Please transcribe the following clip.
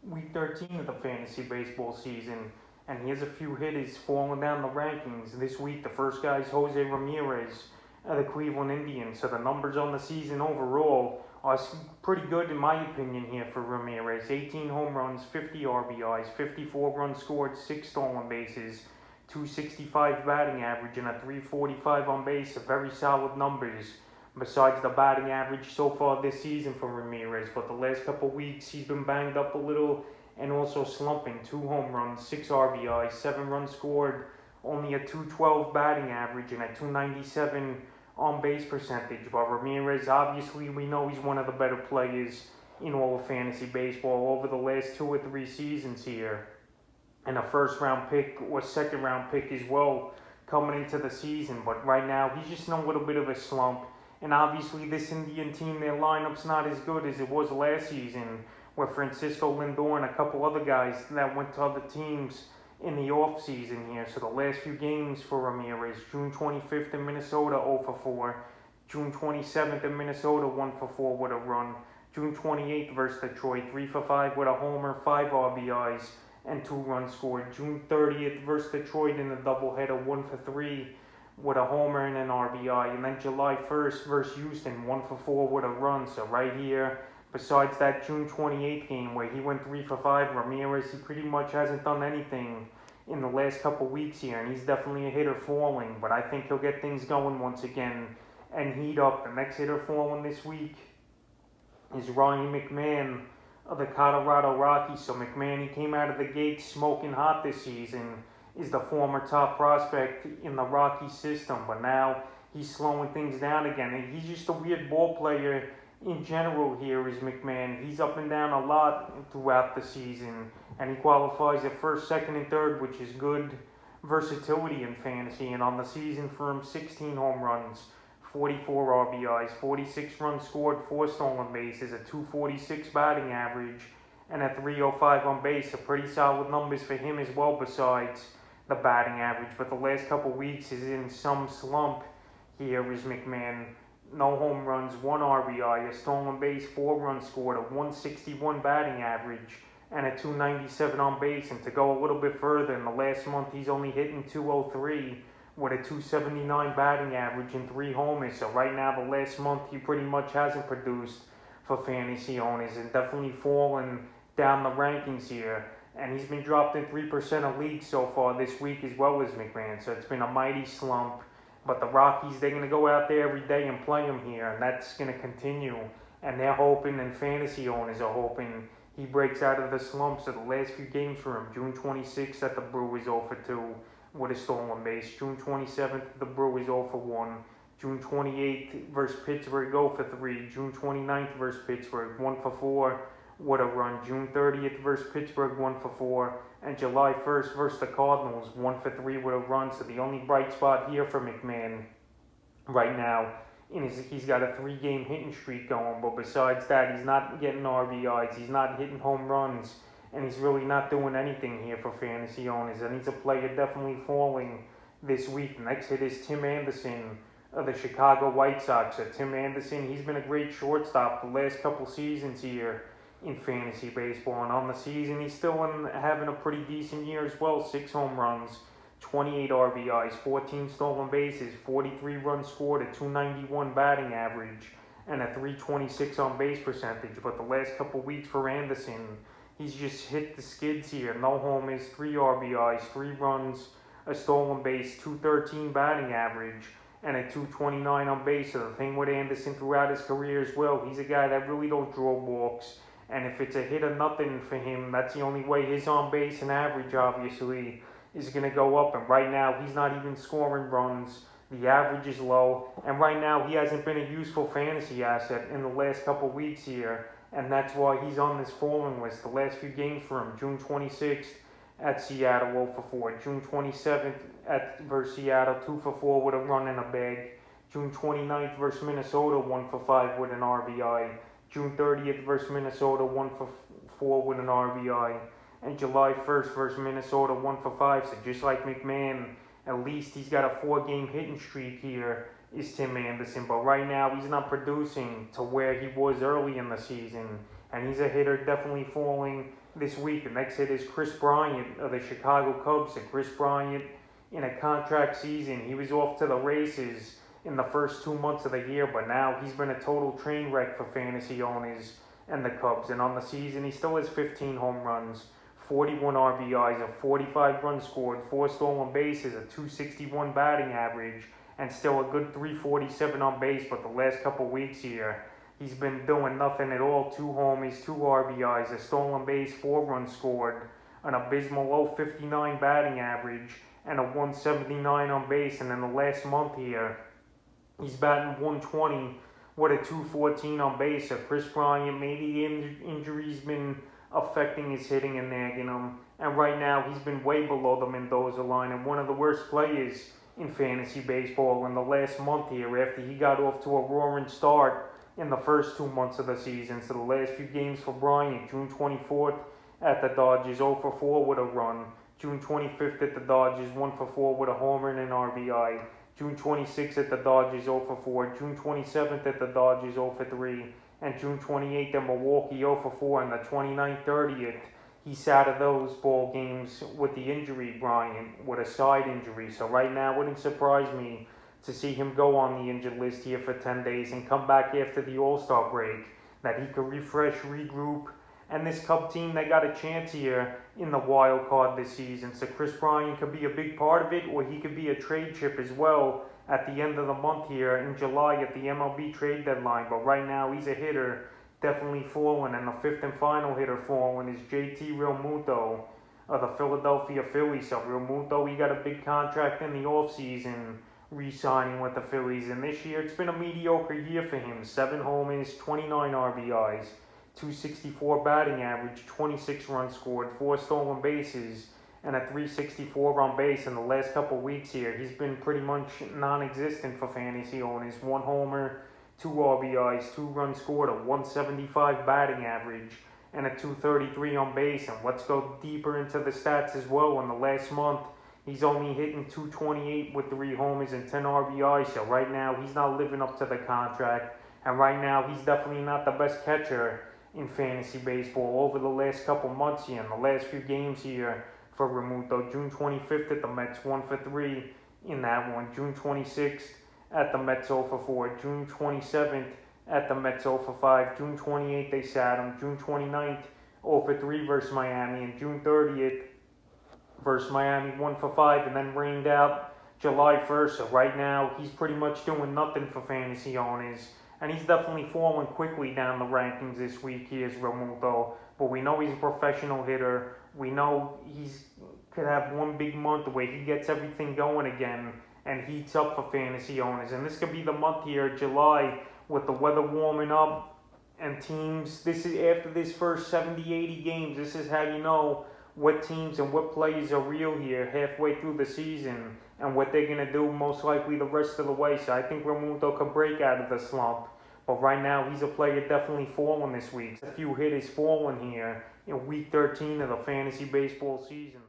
week 13 of the fantasy baseball season, and he has a few hitters falling down the rankings. This week, the first guy is Jose Ramirez of the Cleveland Indians. So the numbers on the season overall are pretty good, in my opinion, here for Ramirez. 18 home runs, 50 RBIs, 54 runs scored, 6 stolen bases, 265 batting average, and a 345 on base. Very solid numbers besides the batting average so far this season for Ramirez. But the last couple weeks, he's been banged up a little and also slumping. 2 home runs, 6 RBIs, 7 runs scored, only a 212 batting average, and a 297 on base percentage. But Ramirez, obviously, we know he's one of the better players in all of fantasy baseball over the last 2 or 3 seasons here. And a first round pick or second round pick as well coming into the season. But right now, he's just in a little bit of a slump. And obviously, this Indian team, their lineup's not as good as it was last season, where Francisco Lindor and a couple other guys that went to other teams in the offseason here. So the last few games for Ramirez: June 25th in Minnesota, 0 for 4. June 27th in Minnesota, 1 for 4 with a run. June 28th versus Detroit, 3 for 5 with a homer, 5 RBIs, and 2 runs scored. June 30th versus Detroit in a doubleheader, 1 for 3 with a homer and an RBI. And then July 1st versus Houston, 1 for 4 with a run. So right here, besides that June 28th game where he went 3 for 5, Ramirez, he pretty much hasn't done anything in the last couple weeks here, and he's definitely a hitter falling. But I think he'll get things going once again and heat up. The next hitter falling this week is Ryan McMahon of the Colorado Rockies. So McMahon, he came out of the gate smoking hot this season, is the former top prospect in the Rocky system, but now he's slowing things down again. And he's just a weird ball player in general here, is McMahon. He's up and down a lot throughout the season, and he qualifies at first, second, and third, which is good versatility in fantasy. And on the season for him, 16 home runs, 44 RBIs, 46 runs scored, 4 stolen bases, a 246 batting average, and a 305 on base. So pretty solid numbers for him as well, besides the batting average. But the last couple weeks is in some slump here, is McMahon. No home runs, 1 RBI, a stolen base, 4 runs scored, a 161 batting average, and a 297 on base. And to go a little bit further, in the last month, he's only hitting 203 with a 279 batting average and 3 homers. So right now, the last month, he pretty much hasn't produced for fantasy owners, and definitely fallen down the rankings here. And he's been dropped in 3% of leagues so far this week as well as McMahon. So it's been a mighty slump. But the Rockies, they're going to go out there every day and play him here, and that's going to continue. And they're hoping, and fantasy owners are hoping, he breaks out of the slumps of the last few games for him. June 26th at the Brewers, 0 for 2 with a stolen base. June 27th, the Brewers, 0 for 1. June 28th versus Pittsburgh, 0 for 3. June 29th versus Pittsburgh, 1 for 4 with a run. June 30th versus Pittsburgh, 1 for 4. And July 1st versus the Cardinals, 1 for 3 with a run. So the only bright spot here for McMahon right now is he's got a 3-game hitting streak going. But besides that, he's not getting RBIs, he's not hitting home runs, and he's really not doing anything here for fantasy owners. And he's a player definitely falling this week. The next hit is Tim Anderson of the Chicago White Sox. So Tim Anderson, he's been a great shortstop the last couple seasons here in fantasy baseball, and on the season he's still having a pretty decent year as well. 6 home runs, 28 RBIs, 14 stolen bases, 43 runs scored, a 291 batting average, and a 326 on base percentage. But the last couple weeks for Anderson, he's just hit the skids here. No homers, 3 RBIs, 3 runs, a stolen base, 213 batting average, and a 229 on base. So the thing with Anderson throughout his career as well, he's a guy that really don't draw walks. And if it's a hit or nothing for him, that's the only way his on base and average, obviously, is going to go up. And right now, he's not even scoring runs. The average is low. And right now, he hasn't been a useful fantasy asset in the last couple weeks here. And that's why he's on this falling list. The last few games for him: June 26th at Seattle, 0 for 4. June 27th versus Seattle, 2 for 4 with a run and a bag. June 29th versus Minnesota, 1 for 5 with an RBI. June 30th versus Minnesota, 1 for 4 with an RBI. And July 1st versus Minnesota, 1 for 5. So just like McMahon, at least he's got a 4-game hitting streak here, is Tim Anderson. But right now, he's not producing to where he was early in the season. And he's a hitter definitely falling this week. The next hit is Chris Bryant of the Chicago Cubs. And Chris Bryant, in a contract season, he was off to the races in the first 2 months of the year, but now he's been a total train wreck for fantasy owners and the Cubs. And on the season, he still has 15 home runs, 41 RBIs, a 45 runs scored, 4 stolen bases, a 261 batting average, and still a good 347 on base. But the last couple weeks here, he's been doing nothing at all. 2 homers, 2 RBIs, a stolen base, 4 runs scored, an abysmal 0.59 batting average, and a 179 on base. And in the last month here, he's batting 120 with a 214 on base. So Chris Bryant, maybe the injury's been affecting his hitting and nagging him. And right now, he's been way below the Mendoza line and one of the worst players in fantasy baseball in the last month here after he got off to a roaring start in the first 2 months of the season. So the last few games for Bryant: June 24th at the Dodgers, 0 for 4 with a run. June 25th at the Dodgers, 1 for 4 with a homer and an RBI. June 26th at the Dodgers, 0 for 4. June 27th at the Dodgers, 0 for 3. And June 28th at Milwaukee, 0 for 4. And the 29th, 30th, he sat of those ball games with the injury, Bryant, with a side injury. So right now, it wouldn't surprise me to see him go on the injured list here for 10 days and come back after the All-Star break, that he could refresh, regroup. And this Cub team, they got a chance here in the wild card this season. So Chris Bryant could be a big part of it, or he could be a trade chip as well at the end of the month here in July at the MLB trade deadline. But right now, he's a hitter, definitely falling. And the 5th and final hitter falling is JT Realmuto of the Philadelphia Phillies. So Realmuto, he got a big contract in the offseason, re-signing with the Phillies. And this year, it's been a mediocre year for him. 7 homers, 29 RBIs. 264 batting average, 26 runs scored, 4 stolen bases, and a 364 on base. In the last couple weeks here, he's been pretty much non-existent for fantasy owners. 1 homer, 2 RBIs, 2 runs scored, a 175 batting average, and a 233 on base. And let's go deeper into the stats as well. In the last month, he's only hitting 228 with 3 homers and 10 RBIs. So right now, he's not living up to the contract. And right now, he's definitely not the best catcher in fantasy baseball over the last couple months here. In the last few games here for Realmuto: June 25th at the Mets, 1 for 3 in that one. June 26th at the Mets, 0 for 4. June 27th at the Mets, 0 for 5. June 28th, they sat him. June 29th, 0 for 3 versus Miami. And June 30th versus Miami, 1 for 5, and then rained out July 1st. So right now, he's pretty much doing nothing for fantasy owners. And he's definitely falling quickly down the rankings this week. He is Realmuto. But we know he's a professional hitter. We know he's could have one big month where he gets everything going again and heats up for fantasy owners. And this could be the month here, July, with the weather warming up and teams. This is after this first 70, 80 games. This is how you know what teams and what players are real here halfway through the season, and what they're going to do most likely the rest of the way. So I think Realmuto could break out of the slump. But right now, he's a player definitely falling this week. A few hitters falling here in week 13 of the fantasy baseball season.